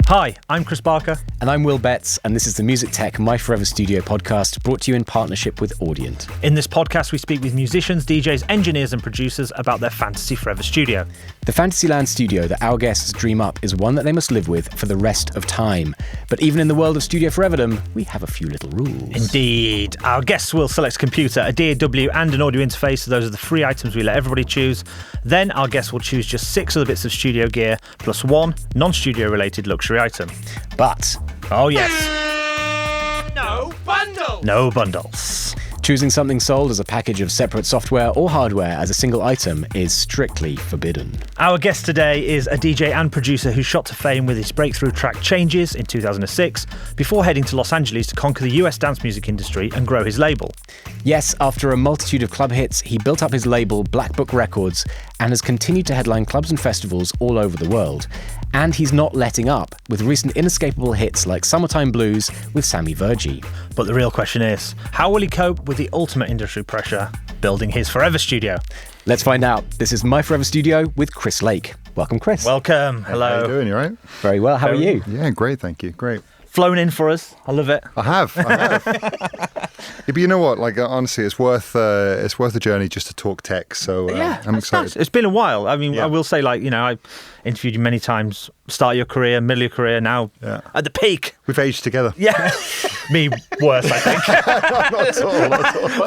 Hi, I'm Chris Barker. And I'm Will Betts, and this is the MusicTech My Forever Studio podcast, brought to you in partnership with Audient. In this podcast, we speak with musicians, DJs, engineers and producers about their fantasy forever studio. The Fantasyland studio that our guests dream up is one that they must live with for the rest of time. But even in the world of studio foreverdom, we have a few little rules. Indeed. Our guests will select a computer, a DAW and an audio interface. So those are the three items we let everybody choose. Then our guests will choose just 6 other bits of studio gear, plus 1 non-studio related luxury item. But... oh yes. No bundles! No bundles. choosing something sold as a package of separate software or hardware as a single item is strictly forbidden. Our guest today is a DJ and producer who shot to fame with his breakthrough track Changes in 2006, before heading to Los Angeles to conquer the US dance music industry and grow his label. Yes, after a multitude of club hits, he built up his label Black Book Records and has continued to headline clubs and festivals all over the world. And he's not letting up, with recent inescapable hits like Summertime Blues with Sammy Virji. But the real question is, how will he cope with the ultimate industry pressure, building his forever studio? Let's find out. This is My Forever Studio with Chris Lake. Welcome, Chris. Welcome. Hello. How you doing? You all right? Very well. How are you? Yeah, great. Thank you. Great. Flown in for us. I love it. I have. Yeah, but you know what? Like, honestly, it's worth the journey just to talk tech. So I'm excited. Nice. It's been a while. I mean, Yeah. I will say, like, you know, I interviewed you many times. Start your career, middle of your career, now at the peak. We've aged together. Yeah. Me worse, I think. Not at all.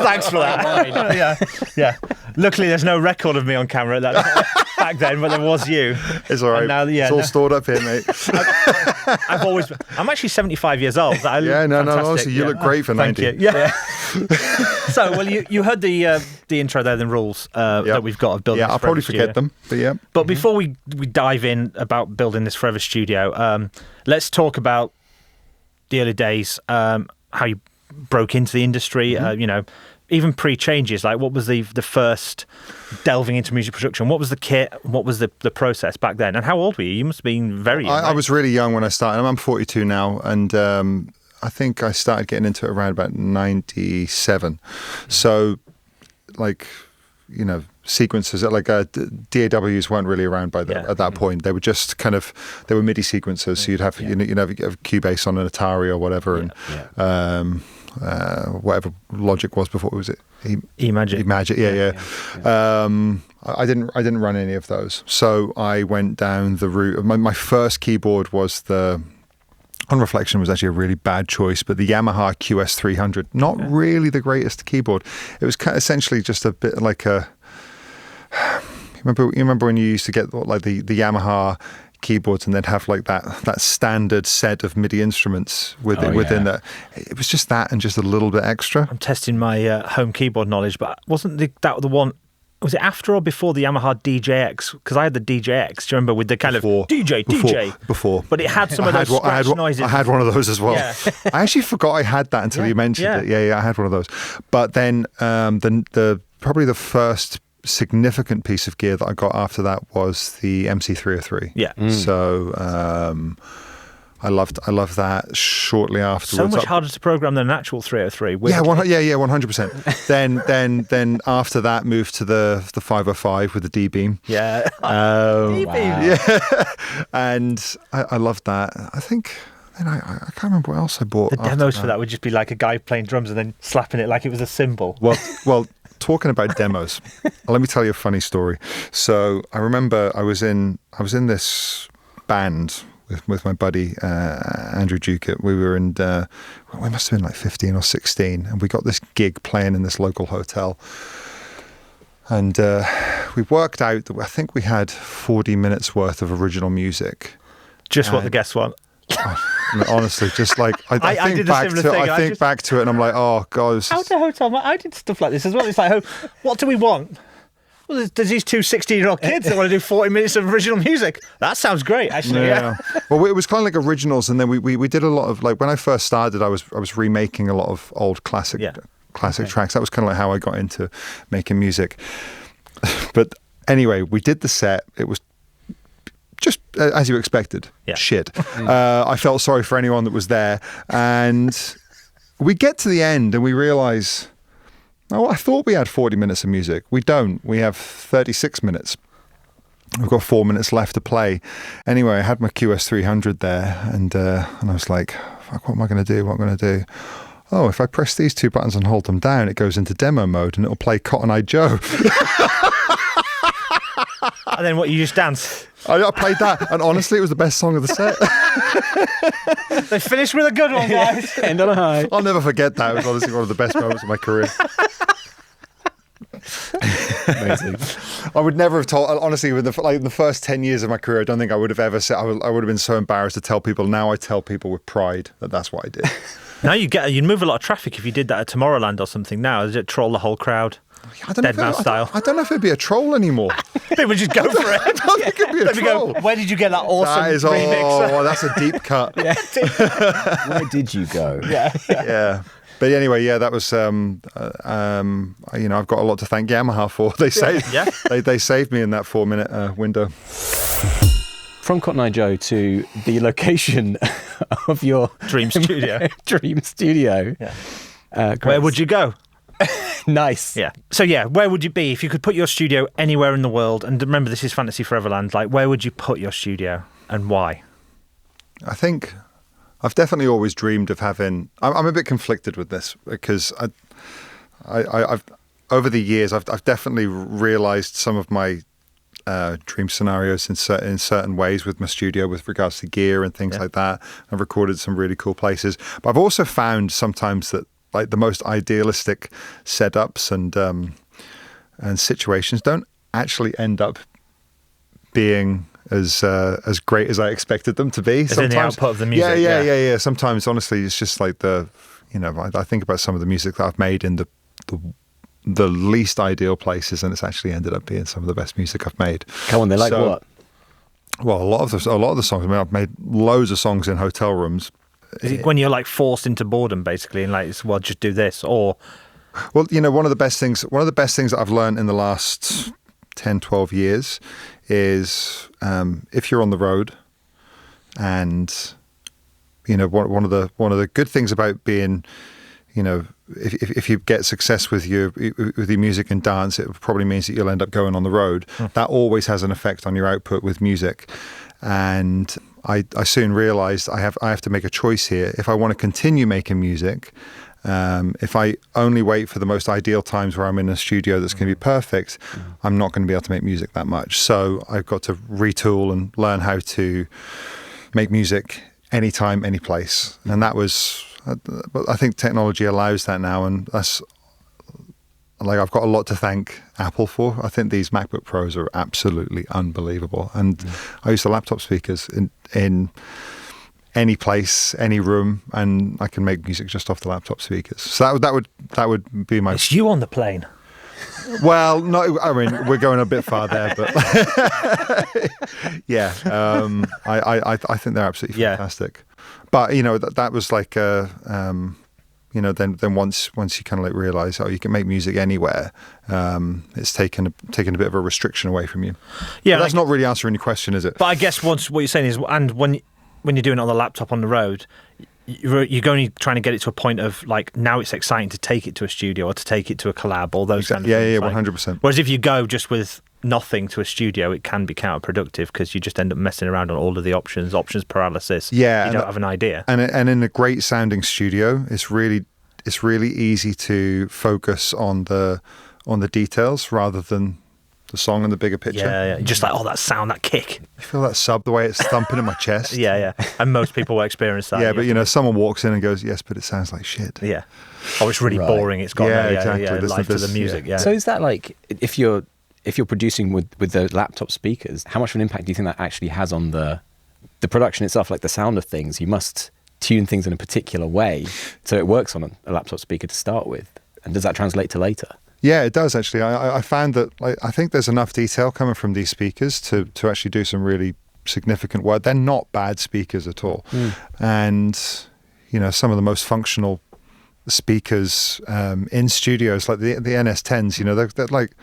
Thanks for that. Yeah. Luckily, there's no record of me on camera back then, but there was you. It's all right. Now, it's all stored up here, mate. I'm actually 75 years old. Yeah, no, honestly, you look great for 90. Thank you. Yeah. So, well, you heard the intro there, the rules that we've got of building. Yeah, this I'll probably forever forget them, but yeah. But before we dive in about building this forever studio, let's talk about the early days, how you broke into the industry, you know, even pre-changes, like what was the first delving into music production? What was the kit? What was the process back then? And how old were you? You must have been very young. I was really young when I started. I'm 42 now, and I think I started getting into it around about 97. So, like, you know, sequencers, like DAWs weren't really around by at that point. They were just they were MIDI sequencers. So you'd have you'd have Cubase on an Atari or whatever, and whatever Logic was before. Was it eMagic? eMagic, yeah. I didn't run any of those, so I went down the route of my first keyboard was on reflection was actually a really bad choice, but the Yamaha QS300, not really the greatest keyboard. It was essentially just a bit like a. You remember when you used to get like the Yamaha keyboards and they'd have like that standard set of MIDI instruments within that. It was just that and just a little bit extra. I'm testing my home keyboard knowledge, but wasn't that the one? Was it after or before the Yamaha DJX? Because I had the DJX. Do you remember with the kind of DJ? Before. But it had some of those scratch noises. I had one of those as well. Yeah. I actually forgot I had that until you mentioned it. Yeah, I had one of those. But then probably the first significant piece of gear that I got after that was the MC303. Yeah. So I loved that shortly afterwards. So much harder to program than an actual 303. 100%. then after that, moved to the 505 with the D-Beam. Yeah. D-Beam. Yeah. And I loved that. I think. And I can't remember what else I bought. The demos for that would just be like a guy playing drums and then slapping it like it was a cymbal. Well. Talking about demos, let me tell you a funny story. So I remember I was in this band with my buddy Andrew Ducat. We were in we must have been like 15 or 16, and we got this gig playing in this local hotel. And we worked out that I think we had 40 minutes worth of original music. Just what the guests want. Honestly, just like I think back to it, and I'm like, oh god. Out to hotel, I did stuff like this as well. It's like, what do we want? Well, there's these two 16-year-old kids that want to do 40 minutes of original music. That sounds great, actually. Yeah. Well, it was kind of like originals, and then we did a lot of, like, when I first started, I was remaking a lot of old classic tracks. That was kind of like how I got into making music. But anyway, we did the set. It was just as you expected. Yeah. Shit. I felt sorry for anyone that was there. And we get to the end and we realise, I thought we had 40 minutes of music. We don't. We have 36 minutes. We've got 4 minutes left to play. Anyway, I had my QS300 there, and I was like, fuck, what am I going to do? What am I going to do? Oh, if I press these 2 buttons and hold them down, it goes into demo mode, and it'll play Cotton Eye Joe. And then what, you just dance? I played that, and honestly, it was the best song of the set. They finished with a good one, guys. End on a high. I'll never forget that. It was honestly one of the best moments of my career. Amazing. I would never have told, honestly, with the first 10 years of my career, I don't think I would have ever said, I would have been so embarrassed to tell people. Now I tell people with pride that that's what I did. Now you'd move a lot of traffic if you did that at Tomorrowland or something now. Is it troll the whole crowd? Dead Mouse style. I don't know if it'd be a troll anymore. People just go for it. I don't think it'd be a troll. Where did you get that awesome remix? Oh, that's a deep cut. Yeah. Where did you go? Yeah. But anyway, yeah, that was, I've got a lot to thank Yamaha for. They saved, they saved me in that 4 minute window. From Cotton Eye Joe to the location of your Dream studio. Dream studio. Yeah. Where would you go? Nice. Yeah. So where would you be if you could put your studio anywhere in the world? And remember, this is Fantasy Foreverland. Like, where would you put your studio and why? I think I've definitely always dreamed of having. I'm a bit conflicted with this because I've over the years I've definitely realised some of my dream scenarios in certain ways with my studio with regards to gear and things like that. I've recorded some really cool places, but I've also found sometimes that like the most idealistic setups and situations don't actually end up being as great as I expected them to be. Sometimes, in the output of the music. Yeah. Sometimes, honestly, it's just like I think about some of the music that I've made in the least ideal places, and it's actually ended up being some of the best music I've made. Come on, what? Well, a lot of the songs. I mean, I've made loads of songs in hotel rooms. Is it when you're like forced into boredom, basically, and like, well, just do this, or? Well, one of the best things that I've learned in the last 10, 12 years is if you're on the road, and one of the good things about being, if you get success with your music and dance, it probably means that you'll end up going on the road. That always has an effect on your output with music, and I soon realized I have to make a choice here. If I want to continue making music, if I only wait for the most ideal times where I'm in a studio that's going to be perfect, I'm not going to be able to make music that much. So I've got to retool and learn how to make music anytime, any place. And that was, I think technology allows that now, and that's, like, I've got a lot to thank Apple for. I think these MacBook Pros are absolutely unbelievable. And I use the laptop speakers in any place, any room, and I can make music just off the laptop speakers. So that would be my. It's you on the plane. Well, no, I mean, we're going a bit far there, but yeah, I think they're absolutely fantastic. But that was like then once you kind of like realize, you can make music anywhere, it's taken a bit of a restriction away from you. Yeah, but that's not really answering your question, is it? But I guess what you're saying is, and when you're doing it on the laptop on the road, you're only trying to get it to a point of like, now it's exciting to take it to a studio or to take it to a collab, all those kind of things. Yeah, 100%. Whereas if you go just with nothing to a studio, it can be counterproductive because you just end up messing around on all of the options paralysis. Yeah, you don't have an idea. And in a great sounding studio, it's really easy to focus on the details rather than the song and the bigger picture. Yeah. Just like, that sound, that kick. You feel that sub, the way it's thumping in my chest. Yeah. And most people will experience that. Yeah, but someone walks in and goes, yes, but it sounds like shit. Yeah. Oh, it's really boring. It's got exactly. life to the music. Yeah. So is that like, if you're producing with the laptop speakers, how much of an impact do you think that actually has on the production itself, like the sound of things? You must tune things in a particular way so it works on a laptop speaker to start with. And does that translate to later? Yeah, it does actually. I found that I think there's enough detail coming from these speakers to actually do some really significant work. They're not bad speakers at all. And some of the most functional speakers in studios, like the NS10s, they're like,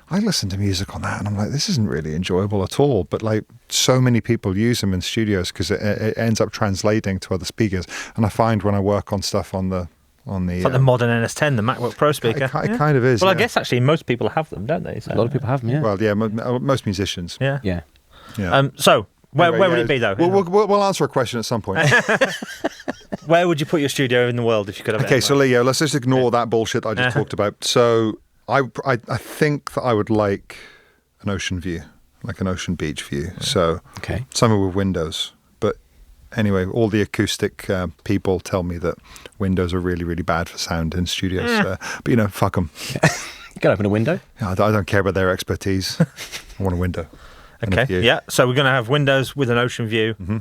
I listen to music on that and I'm like, this isn't really enjoyable at all. But like, so many people use them in studios because it ends up translating to other speakers. And I find when I work on stuff on the it's like the modern NS10, the MacBook Pro speaker. It kind of is. Well, I guess actually most people have them, don't they? So, a lot of people have them, yeah. Well, yeah, most musicians. Yeah. Yeah. So where Anyway, would it be though? We'll answer a question at some point. Where would you put your studio in the world if you could have it? Okay, so anywhere? Leo, let's just ignore that bullshit that I just talked about. So I think that I would like an ocean view, like an ocean beach view. So somewhere with windows. But anyway, all the acoustic people tell me that windows are really, really bad for sound in studios. But fuck them. You can open a window. Yeah, I don't care about their expertise. I want a window. and a view. Yeah, so we're going to have windows with an ocean view. Mm-hmm.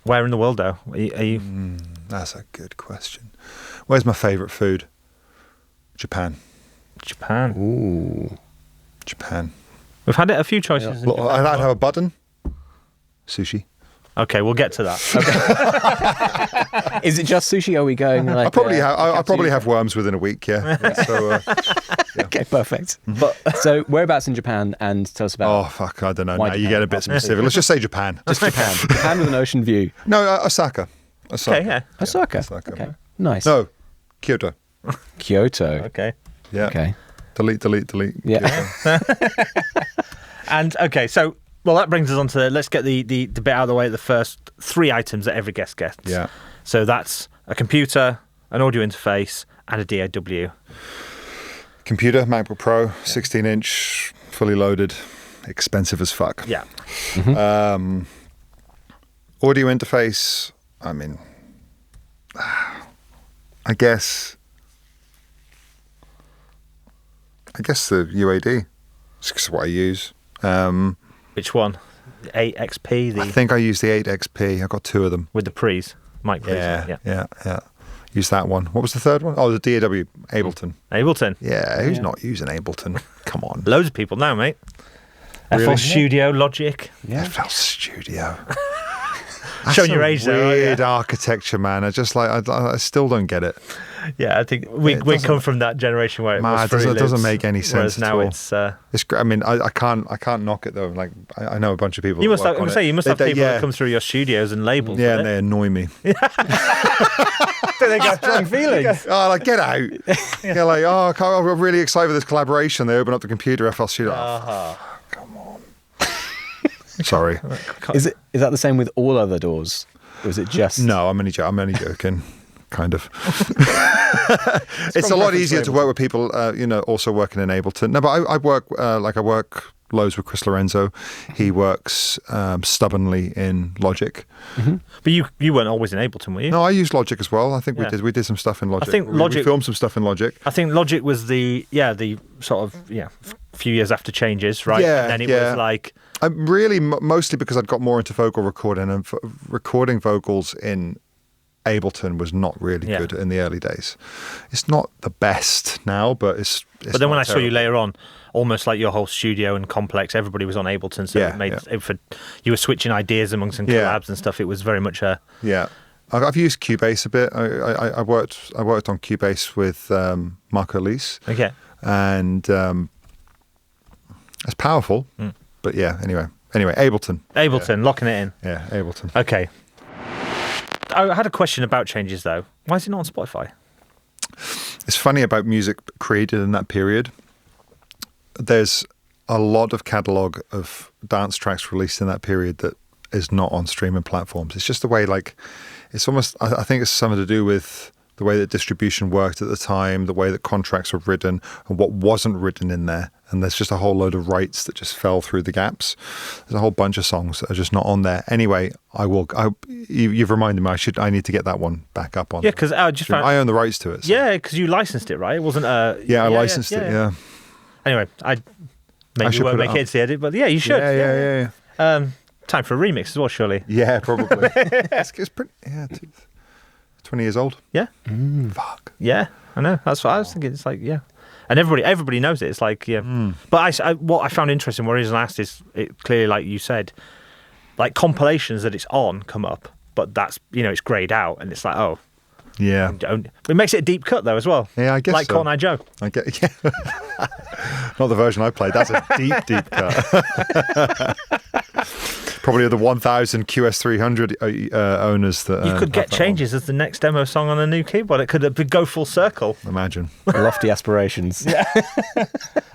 Where in the world, though? Are you... That's a good question. Where's my favourite food? Japan. Japan. Ooh. Japan. We've had it a few choices. Yeah. I'd have a button. Sushi. Okay, we'll get to that. Okay. Is it just sushi? Or are we going like? I probably have worms within a week. Yeah. So. Yeah. Okay, perfect. But so, whereabouts in Japan? And tell us about. Oh fuck! I don't know. Why Now you get a bit specific. Let's just say Japan. Just Japan. Japan with an ocean view. No, Osaka. Okay, yeah. Osaka. Osaka. Okay. Nice. No, Kyoto. Kyoto. Okay. Yeah. Okay. Delete. Yeah. And okay, so well, that brings us on to let's get the bit out of the way. The first three items that every guest gets. Yeah. So that's a computer, an audio interface, and a DAW. Computer, MacBook Pro, 16-inch, fully loaded, expensive as fuck. Yeah. Mm-hmm. Audio interface. I mean, I guess the UAD. It's what I use. Which one? The 8XP? I think I use the 8XP. I got two of them. With the pre's. Mic pre's. Yeah. Use that one. What was the third one? Oh, the DAW, Ableton. Ableton. Yeah, who's not using Ableton? Come on. Loads of people now, mate. Really? FL Studio, Logic. Yeah. FL Studio. Showing your age there. Weird architecture, man. I still don't get it. Yeah, I think we come from that generation where it was it doesn't make any sense. Whereas now at all. It's. I mean, I can't knock it though. Like I know a bunch of people. You must have people that come through your studios and labels. Yeah, and they annoy me. They got strong feelings. Oh, like get out. Yeah, like I'm really excited for this collaboration. They open up the computer, FL Studio. Come on. Sorry. Is that the same with all other doors, or is it just? No, I'm only joking. Kind of. It's a lot easier to work with people, also working in Ableton. No, but I work loads with Chris Lorenzo. He works stubbornly in Logic. Mm-hmm. But you weren't always in Ableton, were you? No, I used Logic as well. I think we did some stuff in Logic. I think we filmed some stuff in Logic. I think Logic was the sort of few years after changes, right? Yeah, and then it was like really mostly because I'd got more into vocal recording, and recording vocals in Ableton was not really good in the early days. It's not the best now, but it's But then when I saw you later on, almost like your whole studio and complex, everybody was on Ableton, so it made it for you were switching ideas amongst some collabs and stuff. It was very much a I've used Cubase a bit. I worked on Cubase with Marco Lise. Okay, and it's powerful. But anyway, Ableton, locking it in. Yeah, Ableton. Okay. I had a question about changes though. Why is it not on Spotify? It's funny about music created in that period. There's a lot of catalogue of dance tracks released in that period that is not on streaming platforms. It's just the way, it's almost, I think it's something to do with the way that distribution worked at the time, the way that contracts were written, and what wasn't written in there. And there's just a whole load of rights that just fell through the gaps. There's a whole bunch of songs that are just not on there. Anyway, you've reminded me. I need to get that one back up on. Yeah, because I own the rights to it. So. Yeah, because you licensed it, right? It wasn't a. I licensed it. Yeah. Anyway, maybe you won't make it to the edit, but you should. Yeah. Time for a remix as well, surely. Yeah, probably. it's pretty. Yeah, 20 years old. Yeah. Fuck. Yeah, I know. That's what I was thinking. It's like, and everybody knows it. It's like, But what I found interesting, what reason I asked is, it clearly, like you said, like compilations that it's on come up, but that's, it's grayed out, and it's like, oh. Yeah. It makes it a deep cut, though, as well. Yeah, I guess like so. Corn Eye Joe. I get, Not the version I played. That's a deep cut. Probably the 1,000 QS300 owners that... You could get Changes as the next demo song on a new keyboard. It could go full circle. Imagine. Lofty aspirations. Yeah.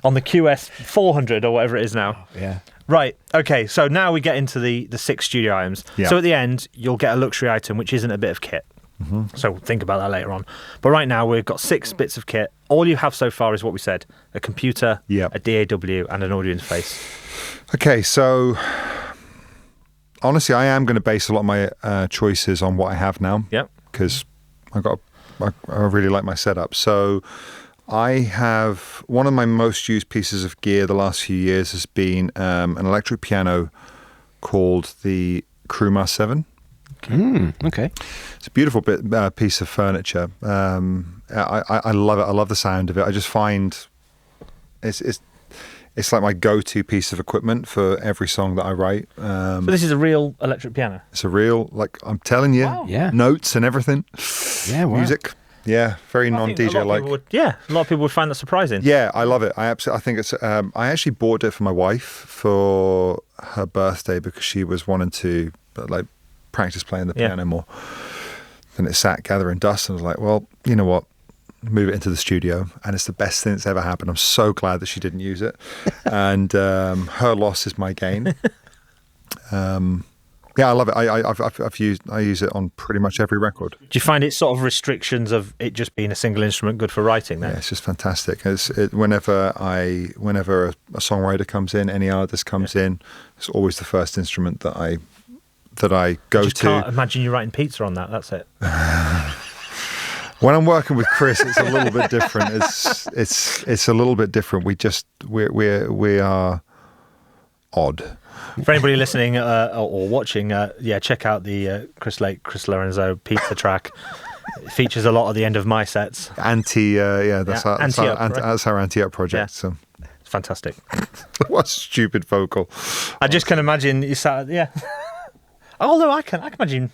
On the QS400 or whatever it is now. Yeah. Right. Okay. So now we get into the 6 studio items. Yeah. So at the end, you'll get a luxury item, which isn't a bit of kit. So think about that later on. But right now, we've got 6 bits of kit. All you have so far is what we said: a computer, Yeah. a DAW, and an audio interface. Okay, so honestly, I am going to base a lot of my choices on what I have now. Yep. Because I really like my setup. So I have one of my most used pieces of gear the last few years has been an electric piano called the Krumar 7. Okay. It's a beautiful piece of furniture. I love it. I love the sound of it. I just find it's like my go-to piece of equipment for every song that I write. So this is a real electric piano. It's a real, like I'm telling you, Yeah. notes and everything. Yeah, wow. Music. Yeah, very I think non-DJ a lot of like. people would- a lot of people would find that surprising. Yeah, I love it. I think it's. I actually bought it for my wife for her birthday because she was wanting to like practice playing the piano more. Then it sat gathering dust, and I was like, well, you know what? Move it into the studio, and it's the best thing that's ever happened. I'm so glad that she didn't use it, and her loss is my gain. Yeah, I love it. I use it on pretty much every record. Do you find it sort of restrictions of it just being a single instrument good for writing then? Yeah, it's just fantastic. Whenever a songwriter comes in, any artist comes in, it's always the first instrument that I go Just to. can't imagine you writing pizza on that. That's it. When I'm working with Chris, it's a little bit different. It's a little bit different. We are odd. For anybody listening or watching, check out the Chris Lorenzo pizza track. It features a lot at the end of my sets. That's our anti-up project. Yeah. So It's fantastic. what a stupid vocal. I just can imagine you sat. Although I can imagine.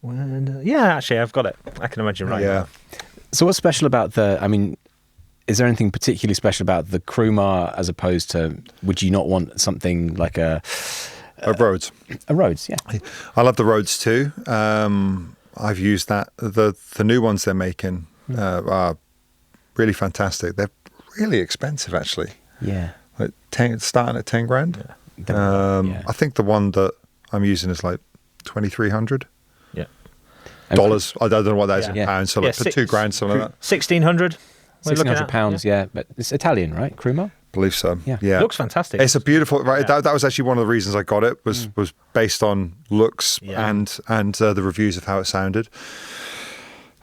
Actually, I've got it. I can imagine right now. So what's special about is there anything particularly special about the Krumar as opposed to, would you not want something like a Rhodes? A Rhodes, yeah. I love the Rhodes too. I've used that. The new ones they're making are really fantastic. They're really expensive actually. Yeah. Like starting at 10 grand. Yeah. I think the one that I'm using is like 2,300 Yeah. dollars. I don't know what that is in Yeah. pounds. So like for 2 grand, something like that. 1,600. £1,600, yeah. But it's Italian, right? Krumar? Believe so. Yeah. It looks fantastic. It's a beautiful. Right, Yeah. that was actually one of the reasons I got it. Was based on looks and the reviews of how it sounded.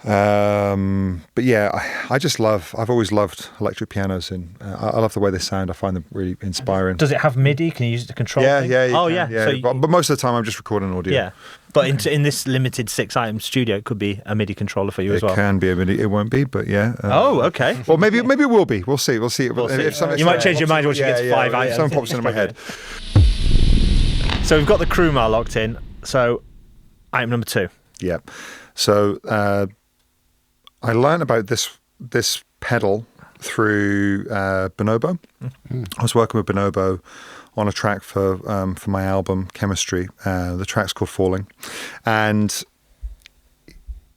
But yeah, I've always loved electric pianos, and I love the way they sound. I find them really inspiring. Does it have MIDI? Can you use it to control? Yeah, things? yeah. you Oh, can, yeah. So but most of the time, I'm just recording audio. yeah. But in this limited 6-item studio, it could be a MIDI controller for you as It well. can be a MIDI. It won't be, but yeah. Okay. Well, maybe it will be. We'll see. We'll see. If You might change your mind once you get to 5 items. If something pops into my head. So we've got the Krumar locked in. So item number 2. Yeah. So I learned about this pedal through Bonobo. I was working with Bonobo on a track for my album Chemistry. The track's called Falling, and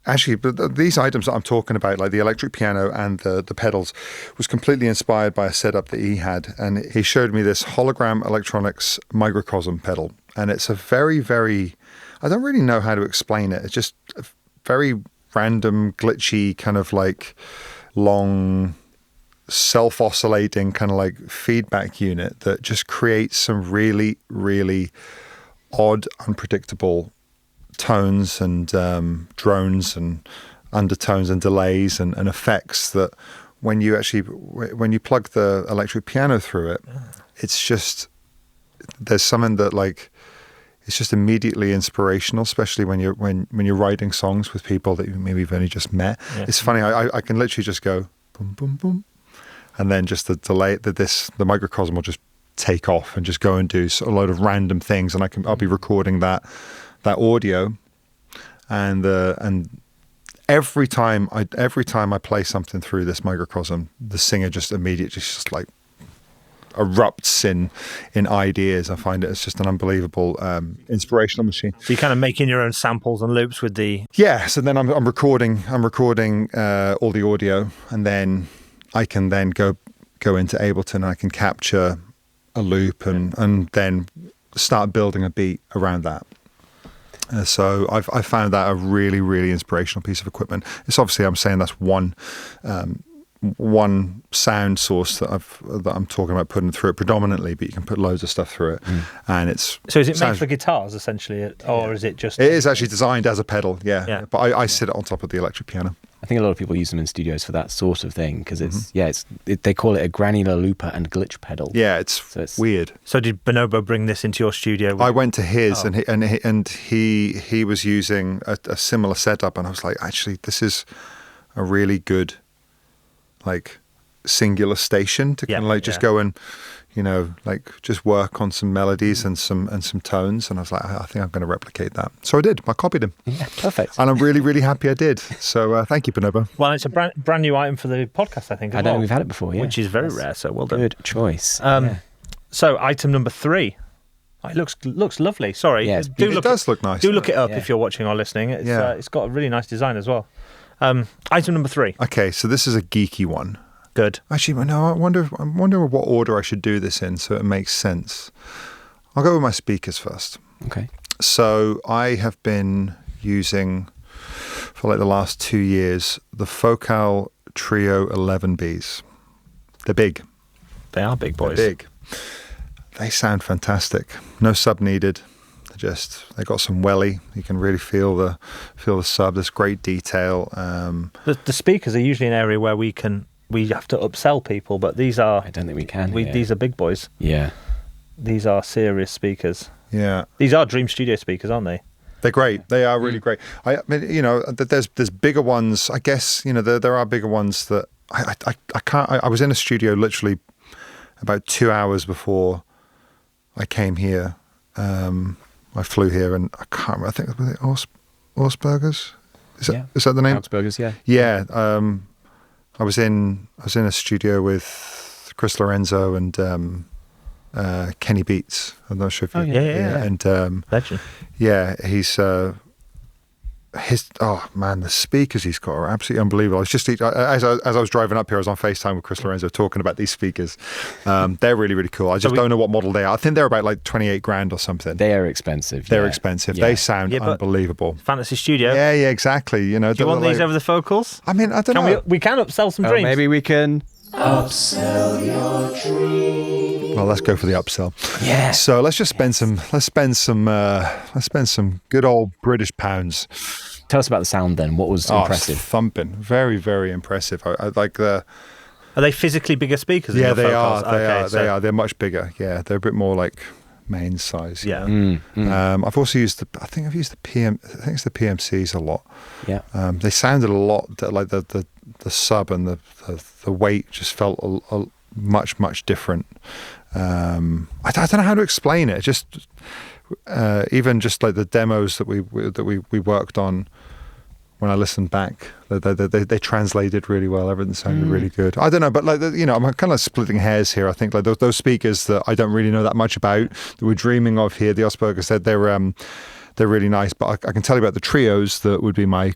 actually, but these items that I'm talking about, like the electric piano and the pedals, was completely inspired by a setup that he had, and he showed me this hologram electronics microcosm pedal, and it's a very, very, I don't really know how to explain it. It's just a very random, glitchy, kind of like long, self-oscillating kind of like feedback unit that just creates some really, really odd, unpredictable tones and drones and undertones and delays and effects that when you plug the electric piano through it, it's just, there's something that like, it's just immediately inspirational, especially when you're writing songs with people that maybe you've only just met. Yeah. It's funny, I can literally just go boom, boom, boom, and then just the delay the microcosm will just take off and just go and do a load of random things, and I'll be recording that audio, and every time I play something through this microcosm, the singer just immediately just like erupts in ideas. I find it's just an unbelievable inspirational machine. So you're kind of making your own samples and loops with the... Yeah, so then I'm recording all the audio, and then I can then go into Ableton and I can capture a loop, and then start building a beat around that. So I found that a really, really inspirational piece of equipment. It's obviously, I'm saying that's one sound source that I'm talking about putting through it predominantly, but you can put loads of stuff through it, and it's. So is it made for guitars essentially, or is it just? It is actually designed as a pedal, yeah. But I sit it on top of the electric piano. I think a lot of people use them in studios for that sort of thing because they call it a granular looper and glitch pedal. Yeah, it's weird. So did Bonobo bring this into your studio? I went to his and he was using a similar setup, and I was like, actually, this is a really good like singular station to kind of like just go and like just work on some melodies and some tones, and I was like, I think I'm going to replicate that. So I did. I copied him. Yeah, perfect. And I'm really, really happy I did. So thank you, Bonobo. Well, it's a brand new item for the podcast, I think. I know we've had it before, which is very rare. So well done. Good choice. So item number 3. It looks lovely. Sorry, it does look nice. Do look it up if you're watching or listening. It's got a really nice design as well. Item number 3. Okay, so this is a geeky one. Good. Actually, no, I wonder what order I should do this in so it makes sense. I'll go with my speakers first. Okay. So I have been using, for like the last 2 years, the Focal Trio 11Bs. They're big. They are big boys. They're big. They sound fantastic. No sub needed. They got some welly. You can really feel the sub. There's great detail. The speakers are usually an area where we have to upsell people, but these are. I don't think we can. These are big boys. Yeah. These are serious speakers. Yeah. These are Dream Studio speakers, aren't they? They're great. They are really great. I mean, there's bigger ones. I guess there are bigger ones that I can't. I was in a studio literally about 2 hours before I came here. I flew here, and I can't remember. I think was it Augsburgers? Is that the name? Augsburgers, yeah. Yeah. I was in a studio with Chris Lorenzo and Kenny Beats. I'm not sure if you. And legend. Yeah, he's the speakers he's got are absolutely unbelievable. I was just as I was driving up here, I was on FaceTime with Chris Lorenzo talking about these speakers. They're really, really cool. I just don't know what model they are. I think they're about like 28 grand or something. They are expensive. They're expensive. Yeah. They sound unbelievable. Fantasy Studio. Yeah, exactly. Do you want these over the Focals? I mean, I don't know. We can upsell some dreams. Maybe we can upsell your dreams. Well, let's go for the upsell. Yeah. So let's just spend some good old British pounds. Tell us about the sound then. What was impressive? Thumping. Very, very impressive. I like the. Are they physically bigger speakers? Yeah, they are. They are. They're much bigger. Yeah, they're a bit more like main size. Yeah. I've also used I think it's the PMCs a lot. Yeah. They sounded a lot like the sub and the weight just felt much different. I don't know how to explain it. Just even just like the demos that we worked on. When I listened back, they translated really well. Everything sounded really good. I don't know, but I'm kind of splitting hairs here. I think like those speakers that I don't really know that much about, that we're dreaming of here. The Augsburger said they're really nice, but I can tell you about the trios that would be my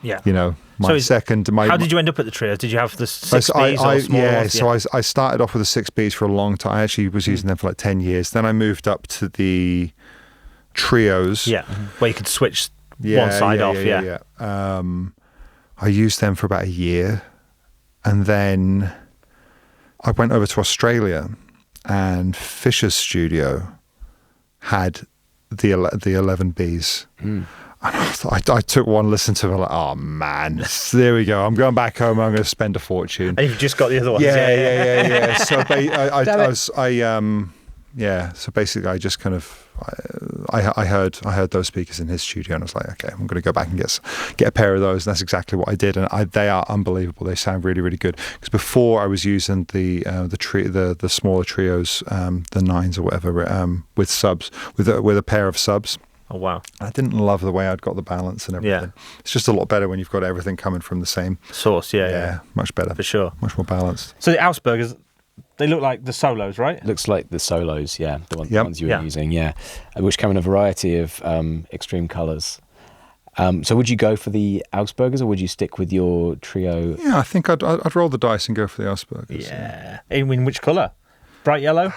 second. How did you end up at the trios? Did you have the 6Bs or small ones? So I started off with the 6Bs for a long time. I actually was using them for like 10 years. Then I moved up to the trios. Yeah, where you could switch. One side off. I used them for about a year, and then I went over to Australia, and Fisher's studio had the 11Bs. And I took one listen to them, like, oh man, there we go. I'm going back home. I'm going to spend a fortune. And you've just got the other ones. Yeah. So basically, I just kind of. I heard those speakers in his studio, and I was like, okay, I'm going to go back and get a pair of those. And that's exactly what I did, and they are unbelievable. They sound really, really good. Because before I was using the smaller trios, the 9s or whatever, with subs, with a pair of subs. Oh wow! I didn't love the way I'd got the balance and everything. Yeah. It's just a lot better when you've got everything coming from the same source. Yeah, much better for sure. Much more balanced. So the Augsburgers. They look like the solos, right? Looks like the solos, yeah. The ones you were using, yeah. Which come in a variety of extreme colours. So would you go for the Augsburgers or would you stick with your trio? Yeah, I think I'd roll the dice and go for the Augsburgers. Yeah. In which colour? Bright yellow?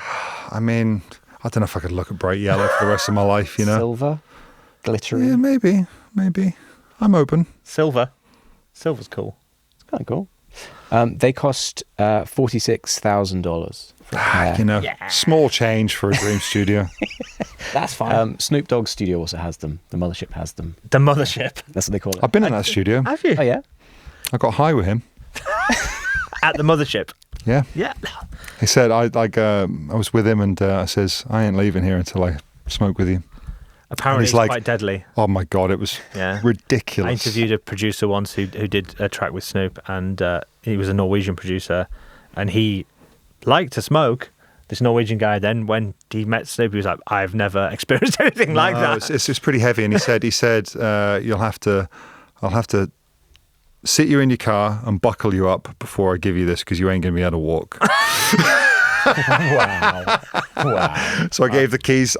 I mean, I don't know if I could look at bright yellow for the rest of my life, you know. Silver, glittery. Yeah, maybe. I'm open. Silver's cool. It's kind of cool. They cost $46,000 for a pair. You know, small change for a dream studio. That's fine. Snoop Dogg studio also has them. The Mothership has them. The Mothership. That's what they call it. I've been in that studio. Have you? Oh yeah. I got high with him. At the Mothership. Yeah. Yeah. He said, I was with him and I says, I ain't leaving here until I smoke with you. Apparently he's it's like, quite deadly. Oh my God, it was ridiculous. I interviewed a producer once who did a track with Snoop, and he was a Norwegian producer, and he liked to smoke. This Norwegian guy, then when he met Snoop, he was like, I've never experienced anything like that. It's pretty heavy. And he said, I'll have to sit you in your car and buckle you up before I give you this because you ain't going to be able to walk. Wow. So I gave the keys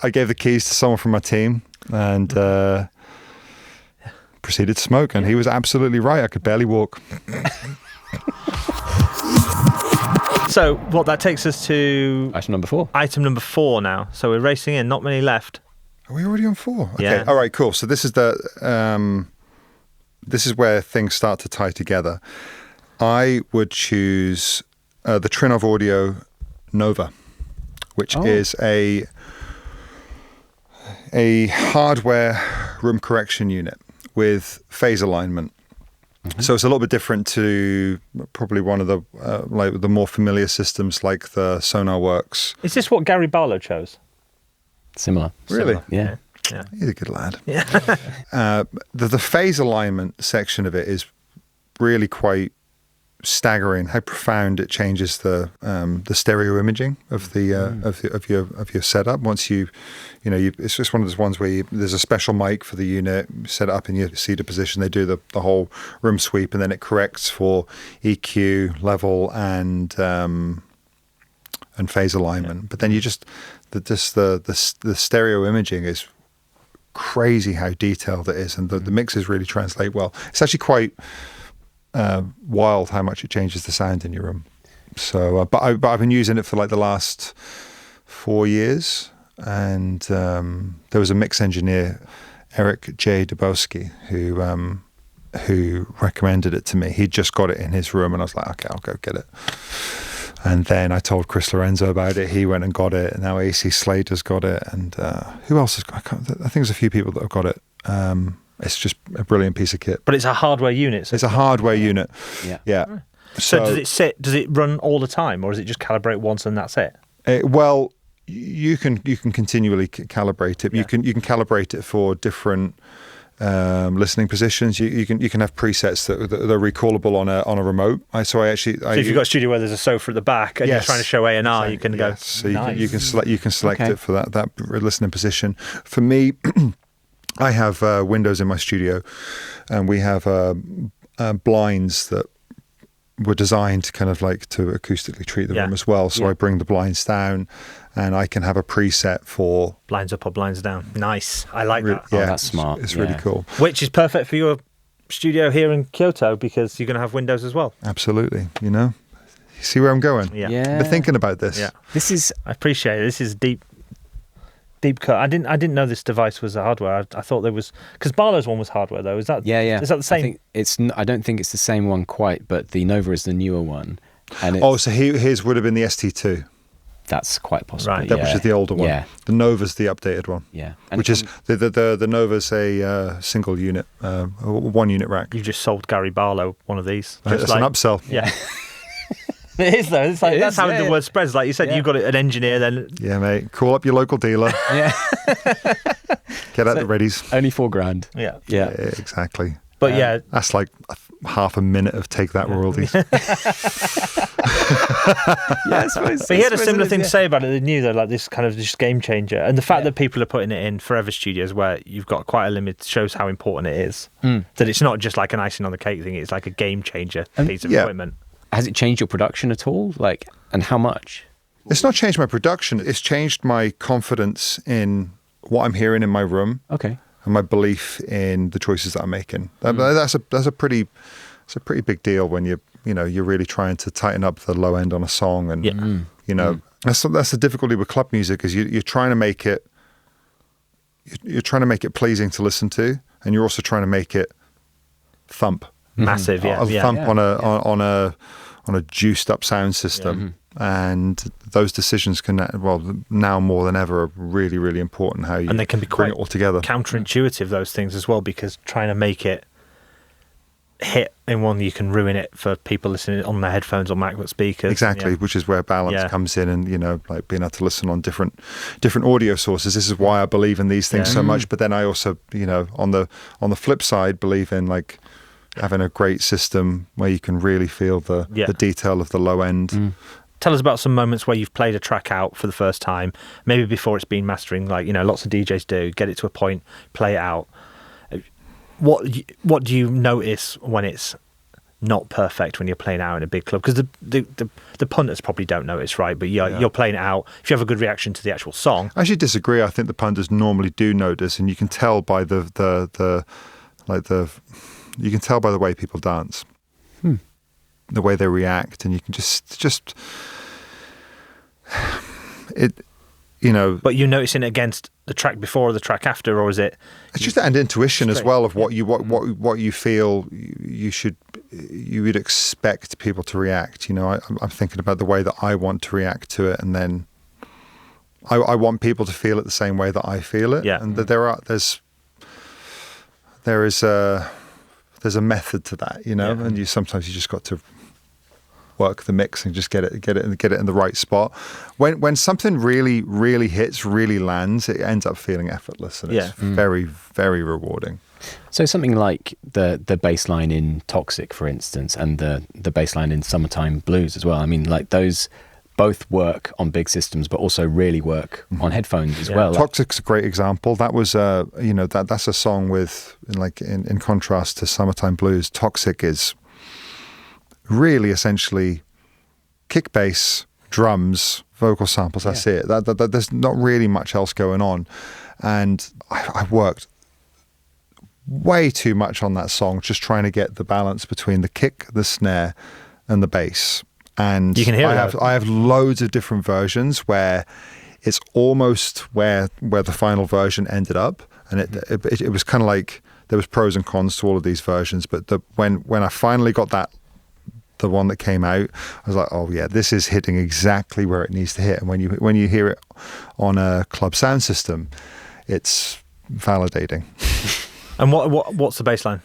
to someone from my team and proceeded to smoke. And he was absolutely right. I could barely walk. So what that takes us to Item number 4. item number 4 now. So we're racing in, not many left. Are we already on 4? Okay. Yeah. All right, cool. So this is this is where things start to tie together. I would choose the Trinov Audio Nova, which is a hardware room correction unit with phase alignment. Mm-hmm. So it's a little bit different to probably one of the like the more familiar systems like the SonarWorks. Is this what Gary Barlow chose? Similar. Really? Yeah. Yeah. He's a good lad. Yeah. The phase alignment section of it is really quite staggering. How profound it changes the stereo imaging of the of your setup. Once it's just one of those ones where there's a special mic for the unit, set it up in your seated position. They do the whole room sweep, and then it corrects for EQ, level, and phase alignment. Yeah. But then the stereo imaging is crazy how detailed it is, and the mixes really translate well. It's actually quite wild how much it changes the sound in your room. So, but I've been using it for like the last 4 years, and there was a mix engineer, Eric J. Dubowski, who recommended it to me. He'd just got it in his room, and I was like, okay, I'll go get it. And then I told Chris Lorenzo about it. He went and got it, and now AC Slater's got it, and who else has got it? I think there's a few people that have got it. It's just a brilliant piece of kit. But it's a hardware unit. So it's a hardware unit. Yeah. So does it run all the time, or does it just calibrate once and that's it? Well, you can continually calibrate it. Yeah. You can calibrate it for different listening positions. You can have presets that are recallable on a remote. So if you've got a studio where there's a sofa at the back and you're trying to show A&R, you can go. So nice. you can select it for that listening position. For me, I have windows in my studio, and we have blinds that were designed kind of like to acoustically treat the room as well. So I bring the blinds down, and I can have a preset for blinds up or blinds down. Nice. I like that. Yeah, that's smart. It's really cool. Which is perfect for your studio here in Kyoto because you're going to have windows as well. Absolutely. You see where I'm going? Yeah. I've been thinking about this. Yeah. I appreciate it. This is deep cut. I didn't know this device was a hardware. I thought there was, because Barlow's one was hardware though. Is that Is that the same? I don't think it's the same one quite, but the Nova is the newer one. And so his would have been the ST2. That's quite possible. Right. Which is the older one. Yeah. The Nova's the updated one. Yeah. Which is the Nova's a single unit, 1 unit rack. You just sold Gary Barlow one of these. That's an upsell. Yeah. It is though. It's like that's how the word spreads. Like you said, you've got an engineer. Then mate, call up your local dealer. Yeah, get out the readies. Only $4,000. Yeah, exactly. But that's like half a minute of take that royalties. I suppose. But he had a similar thing to say about it. They knew though, like this kind of just game changer, and the fact that people are putting it in Forever Studios where you've got quite a limit shows how important it is. That it's not just like an icing on the cake thing; it's like a game changer piece of equipment. Has it changed your production at all? Like, and how much? It's not changed my production. It's changed my confidence in what I'm hearing in my room. Okay. And my belief in the choices that I'm making. That's a pretty big deal when you're really trying to tighten up the low end on a song and That's the difficulty with club music is you're trying to make it pleasing to listen to, and you're also trying to make it thump Massive, yeah. thump on a juiced up sound system, and those decisions can, now more than ever, are really, really important. How you and they can be bring quite it all together. counterintuitive, those things as well, because trying to make it hit in one, you can ruin it for people listening on their headphones or MacBook speakers. Exactly, which is where balance comes in, and like being able to listen on different audio sources. This is why I believe in these things so much. But then I also, on the flip side, believe in like having a great system where you can really feel the detail of the low end. Tell us about some moments where you've played a track out for the first time, maybe before it's been mastering, like lots of DJs do. Get it to a point, play it out. What do you notice when it's not perfect when you're playing out in a big club? Because the punters probably don't notice, right? But you're playing it out. If you have a good reaction to the actual song, I actually disagree. I think the punters normally do notice, and you can tell by you can tell by the way people dance, the way they react, and you can just it. But you're noticing it against the track before or the track after, or is it? It's just an intuition as well of what you feel you would expect people to react. I'm thinking about the way that I want to react to it, and then I want people to feel it the same way that I feel it. Yeah. And there's a method to that, and sometimes you just got to work the mix and just get it in the right spot. When something really, really hits, really lands, it ends up feeling effortless, and it's very, very rewarding. So something like the bass line in Toxic, for instance, and the bass line in Summertime Blues as well. I mean, like those both work on big systems, but also really work on headphones as well. Toxic's a great example. That was, that's a song with, in contrast to Summertime Blues, Toxic is really essentially kick bass, drums, vocal samples. That's it. There's not really much else going on, and I worked way too much on that song, just trying to get the balance between the kick, the snare, and the bass. And you can hear I have loads of different versions where it's almost where the final version ended up, and it was kind of like there was pros and cons to all of these versions. But when I finally got the one that came out, I was like, oh yeah, this is hitting exactly where it needs to hit. And when you hear it on a club sound system, it's validating. And what's the bass line?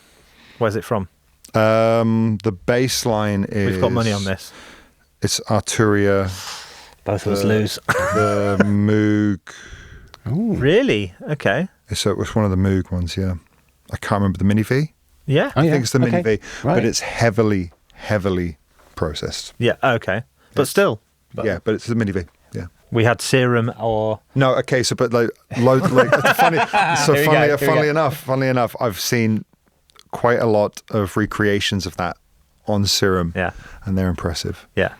Where's it from? The bass line is... We've got money on this. It's Arturia. Both of us lose. The Moog. Ooh. Really? Okay. It's one of the Moog ones, yeah. I can't remember the Mini V. Yeah? I think it's the Mini V, right. but it's heavily processed. Yeah, okay. But still. Yeah, but it's the Mini V, yeah. We had Serum or... No, okay, so but funnily enough, I've seen quite a lot of recreations of that on Serum, and they're impressive. Yeah.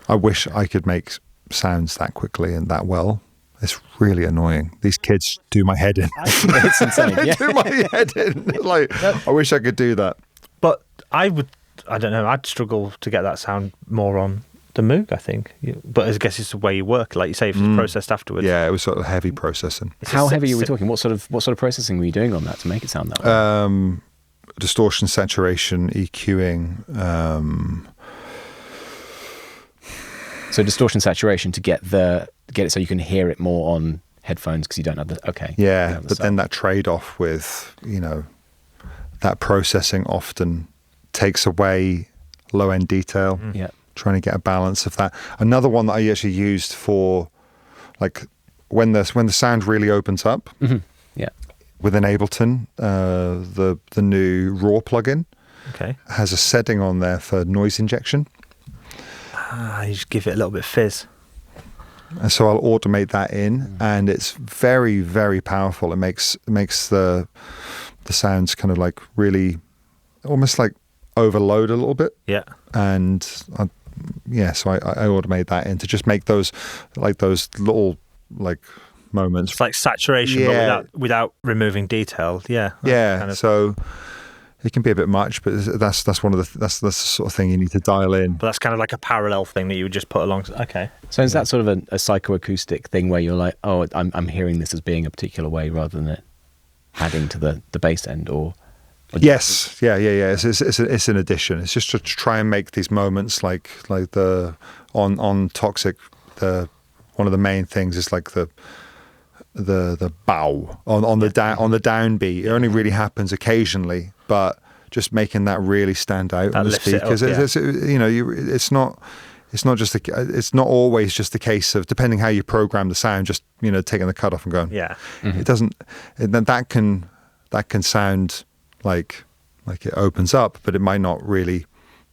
I wish I could make sounds that quickly and that well. It's really annoying. These kids do my head in. It's insane. They do my head in. I wish I could do that. But I don't know, I'd struggle to get that sound more on the Moog, I think. But I guess it's the way you work. Like you say, if it's processed afterwards. Yeah, it was sort of heavy processing. How heavy are we talking? What sort of processing were you doing on that to make it sound that way? Distortion, saturation, EQing. So distortion, saturation to get it so you can hear it more on headphones because you don't have the Yeah, but then that trade-off with that processing often takes away low-end detail. Yeah, trying to get a balance of that. Another one that I actually used for like when the sound really opens up. Mm-hmm. Yeah. Within Ableton, the new Raw plugin has a setting on there for noise injection. You just give it a little bit of fizz. And so I'll automate that in, and it's very, very powerful. It makes the sounds kind of like really almost like overload a little bit. Yeah. And so I automate that in to just make those little like moments. It's like saturation, but without removing detail. Yeah. Yeah. So it can be a bit much, but that's one of that's the sort of thing you need to dial in. But that's kind of like a parallel thing that you would just put along. Okay. So is that sort of a psychoacoustic thing where you're like, oh, I'm hearing this as being a particular way rather than it adding to the bass end, or yes, yeah. It's an addition. It's just to try and make these moments like the on Toxic. One of the main things is like the bow on the downbeat. It only really happens occasionally, but just making that really stand out on the speakers. It's not just it's not always just the case of, depending how you program the sound, just taking the cut off and going. Yeah. It doesn't. That can sound like it opens up, but it might not really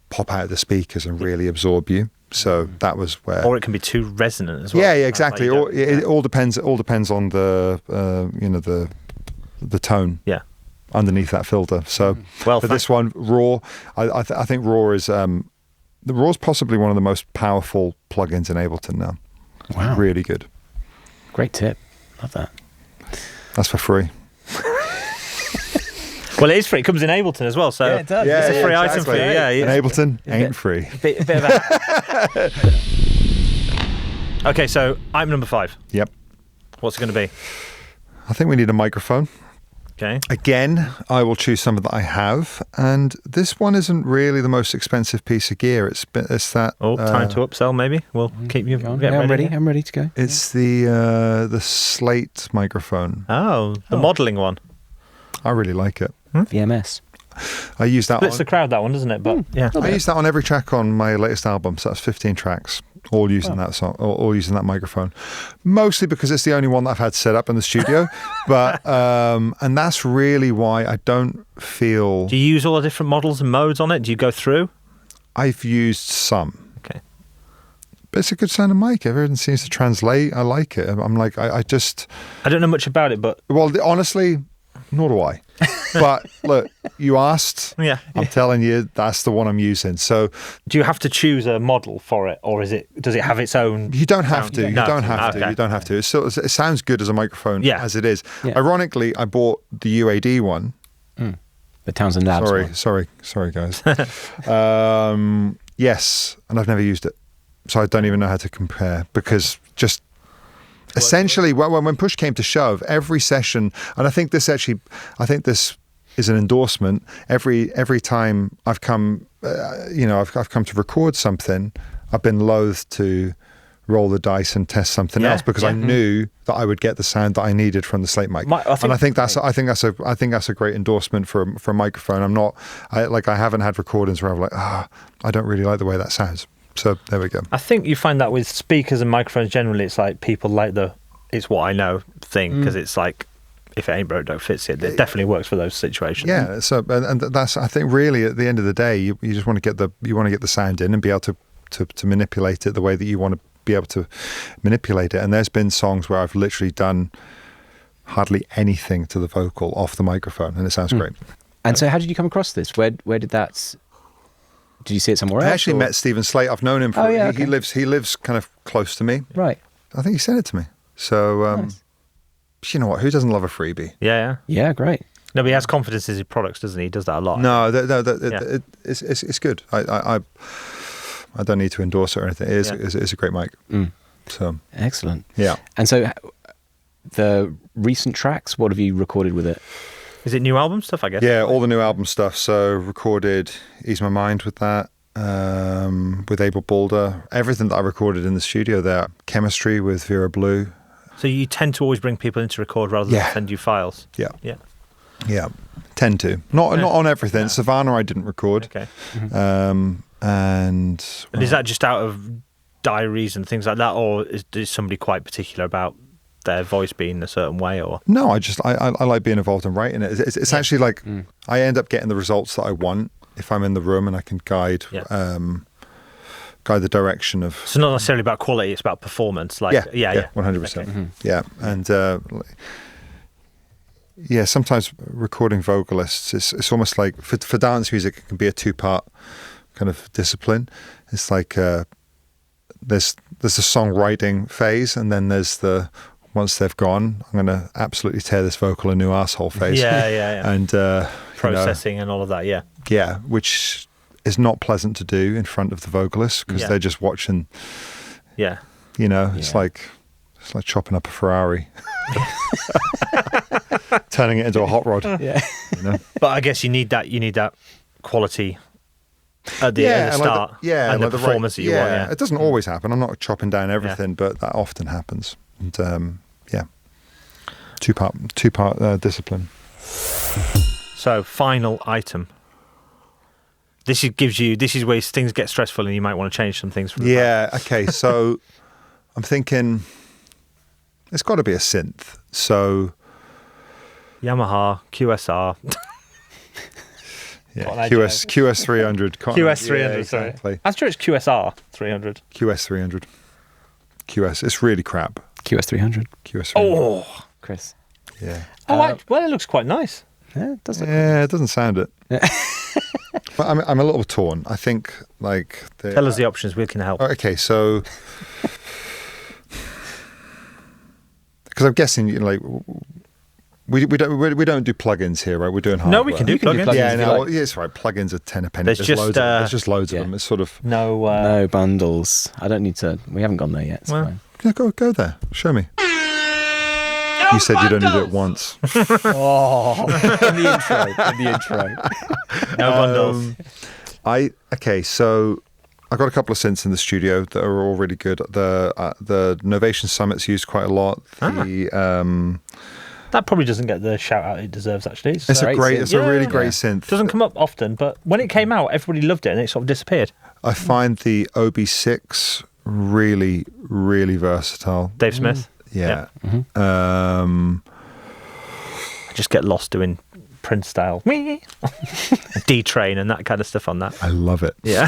pop out of the speakers and really absorb you. So that was where, or it can be too resonant as well. Yeah, exactly. It all depends. It all depends on the the tone. Yeah. Underneath that filter. So for this one, raw. I think raw is the raw's possibly one of the most powerful plugins in Ableton now. Wow, really good. Great tip. Love that. That's for free. Well, it is free. It comes in Ableton as well, so it does. It's a free item for you. Yeah, and Ableton ain't free. A bit of that. Okay, so item number 5. Yep. What's it going to be? I think we need a microphone. Okay. Again, I will choose some that I have, and this one isn't really the most expensive piece of gear. It's that. Oh, time to upsell. Maybe we'll keep you. I'm ready. I'm ready to go. It's the Slate microphone. Oh, the modelling one. I really like it. VMS. I use that Splits on. the crowd, that one, doesn't it? But yeah, I use that on every track on my latest album. So that's 15 tracks, all using that song, all using that microphone. Mostly because it's the only one that I've had set up in the studio. But and that's really why I don't feel. Do you use all the different models and modes on it? Do you go through? I've used some. Okay. But it's a good sounding mic. Everything seems to translate. I like it. I'm like, I don't know much about it, but honestly, nor do I. But look, you asked. Yeah. I'm telling you, that's the one I'm using. So, do you have to choose a model for it, or does it have its own? You don't have to. You No. don't have to. Okay. You don't have to. It sounds good as a microphone as it is. Yeah. Ironically, I bought the UAD one. The Townsend Labs one. Sorry, guys. Yes, and I've never used it, so I don't even know how to compare, because just. Essentially, when push came to shove, every session, and I think this is an endorsement. Every time I've come, I've come to record something, I've been loath to roll the dice and test something else, because I knew that I would get the sound that I needed from the Slate mic. I think that's a great endorsement for a microphone. I haven't had recordings where I'm like, I don't really like the way that sounds. So there we go. I think you find that with speakers and microphones generally, it's like people like it's what I know thing, because it's like, if it ain't broke, don't fix it. It definitely works for those situations. Yeah. So and that's, I think, really at the end of the day, you just want to get the sound in and be able to manipulate it the way that you want to be able to manipulate it. And there's been songs where I've literally done hardly anything to the vocal off the microphone, and it sounds great. And so, how did you come across this? Where did that? Did you see it somewhere else? I actually met Stephen Slate. I've known him for. Okay. He lives kind of close to me. Right. I think he sent it to me. So, Nice. You know what? Who doesn't love a freebie? Yeah. Yeah, great. No, but he has confidence in his products, doesn't he? He does that a lot. No, it's good. I don't need to endorse it or anything. It's a great mic. So Excellent. yeah. And so, the recent tracks, what have you recorded with it? Is it new album stuff, I guess? Yeah, all the new album stuff. So recorded Ease My Mind with that, with Abel Boulder. Everything that I recorded in the studio there. Chemistry with Vera Blue. So you tend to always bring people in to record rather than send you files? Yeah. Yeah. Yeah. Tend to. Not on everything. No. Savannah I didn't record. Okay. And is that just out of diaries and things like that, or is somebody quite particular about their voice being a certain way? Or no, I like being involved in writing it. It's actually like I end up getting the results that I want if I'm in the room and I can guide the direction of. So not necessarily about quality, it's about performance. Like 100%. Yeah, and sometimes recording vocalists, it's almost like for dance music, it can be a 2-part kind of discipline. It's like there's the songwriting phase, and then there's the once they've gone, I'm going to absolutely tear this vocal a new asshole face. Yeah. And processing and all of that. Yeah, which is not pleasant to do in front of the vocalist because they're just watching. Yeah. It's like chopping up a Ferrari, turning it into a hot rod. Yeah. But I guess you need that quality at the start. And the performance that you want. Yeah. It doesn't always happen. I'm not chopping down everything, but that often happens. And two-part discipline. So final item. This is where things get stressful and you might want to change some things from the back. Okay, so I'm thinking it's got to be a synth. So Yamaha QSR. QS 300. QS 300, exactly. sorry. I'm sure it's QSR 300. QS 300. It's really crap. QS 300. QS 300. Oh, Chris. Yeah. well, it looks quite nice. Yeah, it does look It doesn't sound it. But I'm a little torn. I think Tell us the options. We can help. Okay, so because I'm guessing we don't do plugins here, right? We're doing hardware. No, we can do plugins. It's right. Plugins are 10 a penny. There's just loads of them. It's sort of no bundles. I don't need to. We haven't gone there yet. It's fine. Yeah, go there. Show me. You said you'd only do it once. In the intro. No bundles. So I've got a couple of synths in the studio that are all really good. The Novation Summit's used quite a lot. That probably doesn't get the shout out it deserves. Actually, it's a really great synth. Doesn't come up often, but when it came out, everybody loved it, and it sort of disappeared. I find the OB6 really, really versatile. Dave Smith. Yeah. Mm-hmm. I just get lost doing Prince style D-Train and that kind of stuff on that. I love it. Yeah.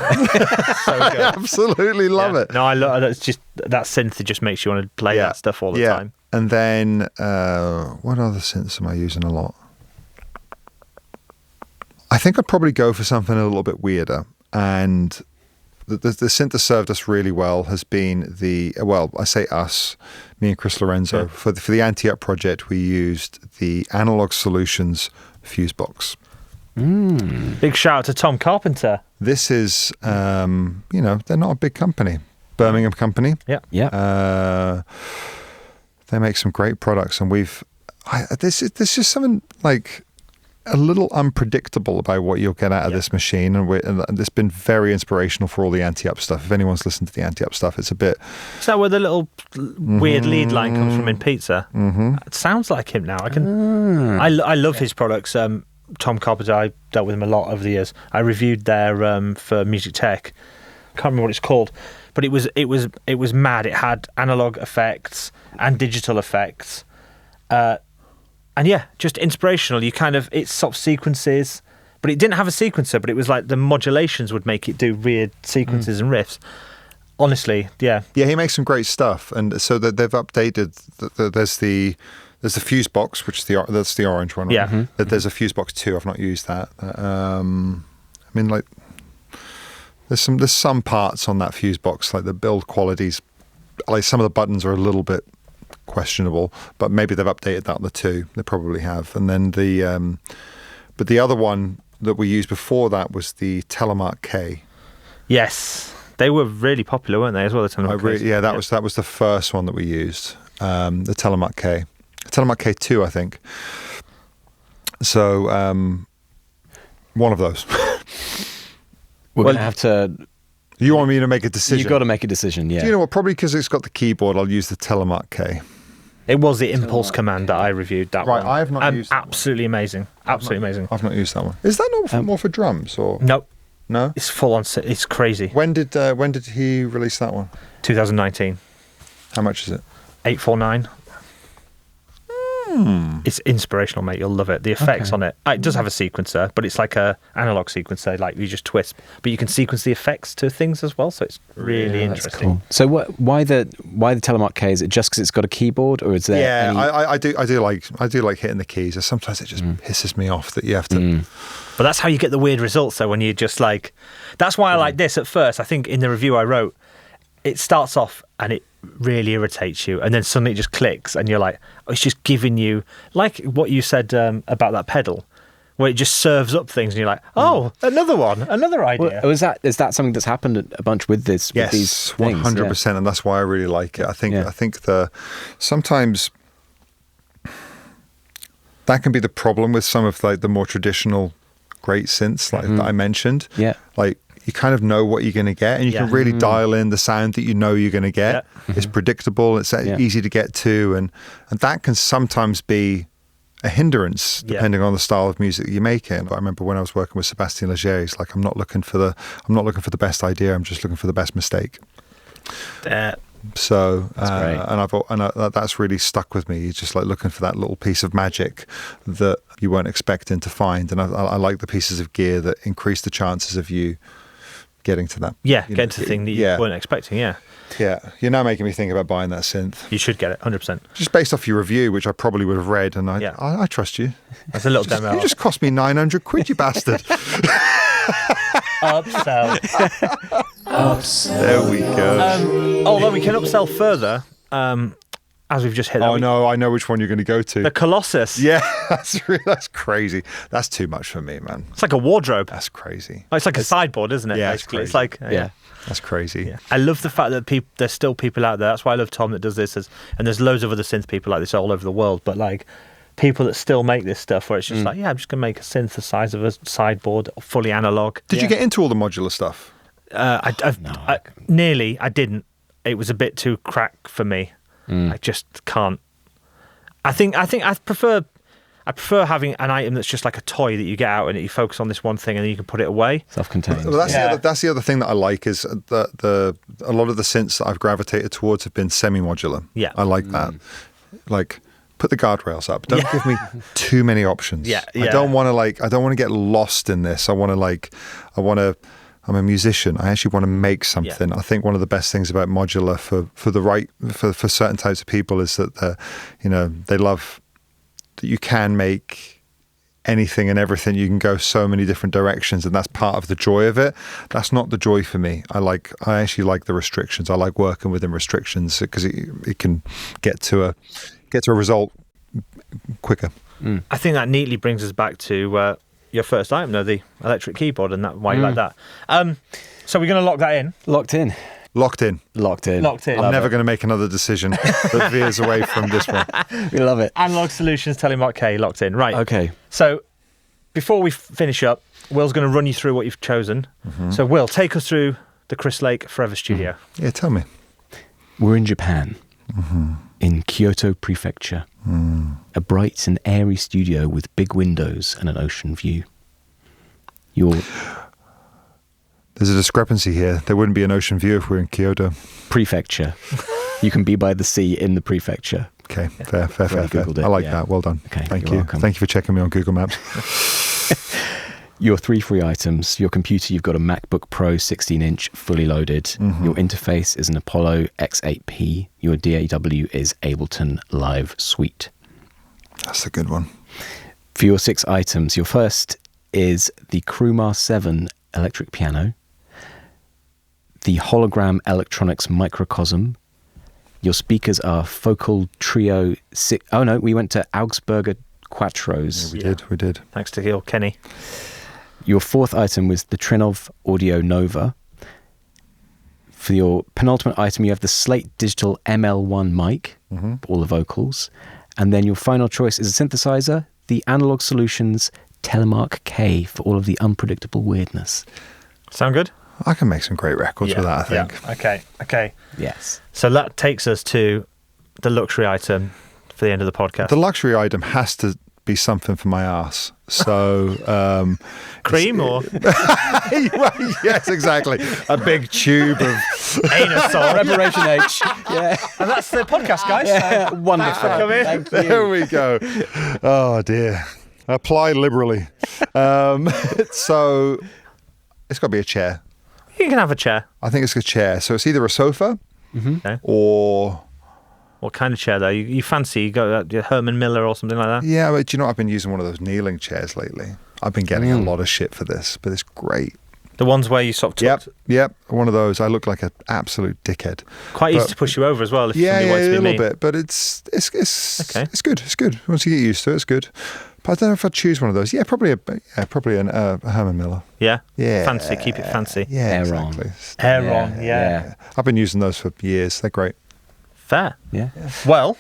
So good. Absolutely love it. No, I love it. It's just that synth that just makes you want to play that stuff all the time. And then what other synths am I using a lot? I think I'd probably go for something a little bit weirder. And the synth that served us really well has been I say us, me and Chris Lorenzo. Yeah. For the Anti-Up project, we used the Analog Solutions Fuse Box. Big shout out to Tom Carpenter. This is, they're not a big company. Birmingham company. Yeah. They make some great products, and there's just something like a little unpredictable about what you'll get out of this machine, and it's been very inspirational for all the Anti-Up stuff. If anyone's listened to the Anti-Up stuff, it's a bit... Is that where the little weird lead line comes from in Pizza? Mm-hmm. It sounds like him now. I love his products. Tom Carpenter, I dealt with him a lot over the years. I reviewed their for MusicTech. Can't remember what it's called, but it was mad. It had analog effects and digital effects. And just inspirational. It's sort of sequences, but it didn't have a sequencer, but it was like the modulations would make it do weird sequences and riffs. Honestly, yeah. Yeah, he makes some great stuff. And so that they've updated, there's the Fuse Box, which is that's the orange one. Right? Yeah. Mm-hmm. There's a Fuse Box 2. I've not used that. There's some parts on that Fuse Box, like the build qualities, like some of the buttons are a little bit questionable, but maybe they've updated that on the 2. They probably have. And then but the other one that we used before that was the Telemark K. Yes, they were really popular, weren't they? As well, the Telemark K. That was the first one that we used. The Telemark K, Telemark K2, I think. So one of those. We're going to have to. You want me to make a decision? You've got to make a decision, yeah. Do you know what? Probably because it's got the keyboard, I'll use the Telemark K. It was the Impulse Command that I reviewed. That one. Right, I have not used that absolutely one. Amazing. Absolutely amazing. I've not used that one. Is that not more for drums? Or Nope. No? It's full on. It's crazy. When did he release that one? 2019. How much is it? 849. It's inspirational, mate. You'll love it. The effects on it. It does have a sequencer, but it's like a analog sequencer, like you just twist. But you can sequence the effects to things as well, so it's really interesting. Cool. So why the Telemark K? Is it just because it's got a keyboard, or is there? Yeah, I do like hitting the keys. Sometimes it just pisses me off that you have to. But that's how you get the weird results. So when you just like, that's why I like this at first. I think in the review I wrote, it starts off and it really irritates you, and then suddenly it just clicks, and you're like, oh, it's just giving you, like what you said about that pedal, where it just serves up things, and you're like, oh, another idea. Well, is that something that's happened a bunch with this? Yes, with these 100%, and that's why I really like it. I think sometimes that can be the problem with some of like the more traditional great synths like that I mentioned. Yeah, like you kind of know what you're going to get, and you can really dial in the sound that you know you're going to get. It's predictable. It's easy to get to, and that can sometimes be a hindrance depending on the style of music that you're making. I remember when I was working with Sébastien Léger, he's like, I'm not looking for the best idea. I'm just looking for the best mistake. So that's really stuck with me. You're just like looking for that little piece of magic that you weren't expecting to find, and I like the pieces of gear that increase the chances of you getting to that. Getting to the thing that you weren't expecting. Yeah, you're now making me think about buying that synth. You should get it, 100%. Just based off your review, which I probably would have read, and I trust you. That's a little demo. You just cost me 900 quid, you bastard. Upsell. There we go. Although we can upsell further, as we've just hit. Oh no, I know which one you're going to go to. The Colossus. Yeah, that's crazy. That's too much for me, man. It's like a wardrobe. That's crazy. It's like a sideboard, isn't it? Yeah, basically. it's It's like that's crazy. Yeah. I love the fact that there's still people out there. That's why I love Tom that does this, and there's loads of other synth people like this all over the world. But like people that still make this stuff, where it's just like, I'm just gonna make a synth the size of a sideboard, fully analog. Did you get into all the modular stuff? I nearly. I didn't. It was a bit too crack for me. I just can't. I think I prefer having an item that's just like a toy that you get out and you focus on this one thing and then you can put it away. Self-contained. Well, that's the other thing that I like is that a lot of the synths that I've gravitated towards have been semi-modular. Yeah, I like that. Like, put the guardrails up. Don't give me too many options. I don't want to get lost in this. I'm a musician. I actually want to make something. I think one of the best things about modular for certain types of people is that they love that you can make anything and everything. You can go so many different directions, and that's part of the joy of it. That's not the joy for me. I actually like the restrictions. I like working within restrictions because it can get to a result quicker. I think that neatly brings us back to your first item, though, the electric keyboard, and that why you like that. So we're going to lock that in. Locked in. I'm never going to make another decision that veers away from this one. We love it. Analog Solutions, Telemark K, locked in. Right. Okay. So before we finish up, Will's going to run you through what you've chosen. So Will, take us through the Chris Lake Forever Studio. Yeah, tell me. We're in Japan, in Kyoto Prefecture. A bright and airy studio with big windows and an ocean view. There's a discrepancy here. There wouldn't be an ocean view if we're in Kyoto. Prefecture. You can be by the sea in the prefecture. Okay, fair. I like that. Well done. Okay, Thank you're you. welcome. Thank you for checking me on Google Maps. Your 3 free items. Your computer, you've got a MacBook Pro 16-inch, fully loaded. Your interface is an Apollo X8P. Your DAW is Ableton Live Suite. That's a good one. For your 6 items, your first is the Crumar 7 electric piano, the Hologram Electronics Microcosm. Your speakers are Focal Trio 6. Oh no, we went to Augsburger Quattros. Yeah, we did. Thanks to Gil Kenny. Your 4th item was the Trinov Audio Nova. For your penultimate item, you have the Slate Digital ML1 mic, all the vocals. And then your final choice is a synthesizer, the Analog Solutions Telemark K for all of the unpredictable weirdness. Sound good? I can make some great records with that, I think. Yeah. Okay. Yes. So that takes us to the luxury item for the end of the podcast. The luxury item has to be something for my ass. So, cream or yes, exactly. A big tube of Anusol. Preparation H. Yeah. And that's the podcast, guys. Yeah. Wonderful. Thank you. There we go. Oh dear. Apply liberally. So it's got to be a chair. You can have a chair. I think it's a chair. So it's either a sofa Okay. or... What kind of chair, though? You fancy? You got Herman Miller or something like that? Yeah, but do you know, I've been using one of those kneeling chairs lately. I've been getting a lot of shit for this, but it's great. The ones where you sort of Yep, one of those. I look like an absolute dickhead. quite easy to push you over as well if somebody Yeah, wants to a be little mean. bit, but it's Okay. It's good. It's good. Once you get used to it, it's good. But I don't know if I'd choose one of those. Yeah, probably a Herman Miller. Yeah? Yeah, Fancy, keep it fancy. Yeah, Aeron. exactly. Aeron, yeah. I've been using those for years. They're great. Fair. Yeah. Well,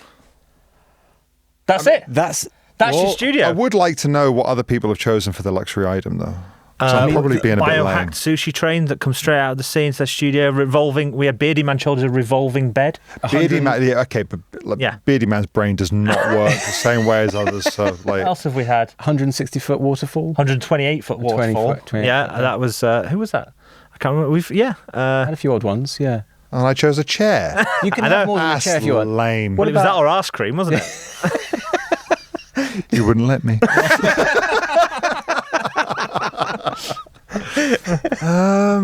that's it. That's That's your studio. I would like to know what other people have chosen for the luxury item, though. So I'm probably being a bit lame. Biohacked sushi train that comes straight out of the sea into the studio. Revolving. We had Beardy Man chose a revolving bed. Beardy Man, yeah, okay, but Yeah. Beardy Man's brain does not work the same way as others. So, What like, else have we had? 160-foot waterfall. 128-foot waterfall. 28 Yeah, foot, yeah. that was who was that? I can't remember. Had a few odd ones, yeah. and I chose a chair. You can I have know. more than a That's chair if you want. lame. Well, it was that or ice cream, wasn't it? You wouldn't let me.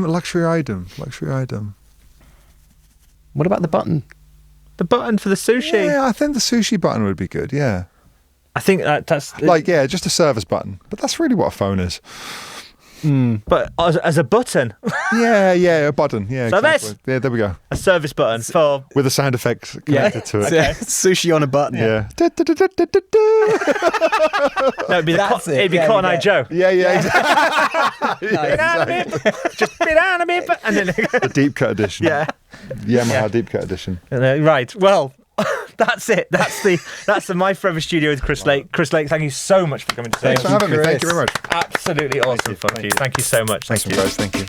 Luxury item. What about the button? The button for the sushi. Yeah, I think the sushi button would be good. Yeah, I think that's just a service button. But that's really what a phone is. But as a button, Yeah, a button. Yeah, So exactly. Yeah, there we go. a service button for. With a sound effect connected to it. Sushi on a button. Yeah. No, it'd be That's it. it'd be Yeah, Cotton we Eye get- Joe. Yeah, exactly. Bit out a bit, just bit out a bit, and then The deep cut edition. yeah. Yamaha deep cut edition. Right. Well, that's it. That's the My Forever Studio with Chris Lake. Chris Lake, thank you so much for coming to Thanks for having me. Thank you very much. Absolutely awesome. Thank you. Thank you so much. Thank you. Guys, thank you.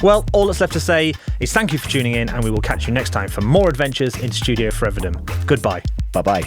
Well, all that's left to say is thank you for tuning in, and we will catch you next time for more adventures in Studio Foreverdom. Goodbye. Bye-bye.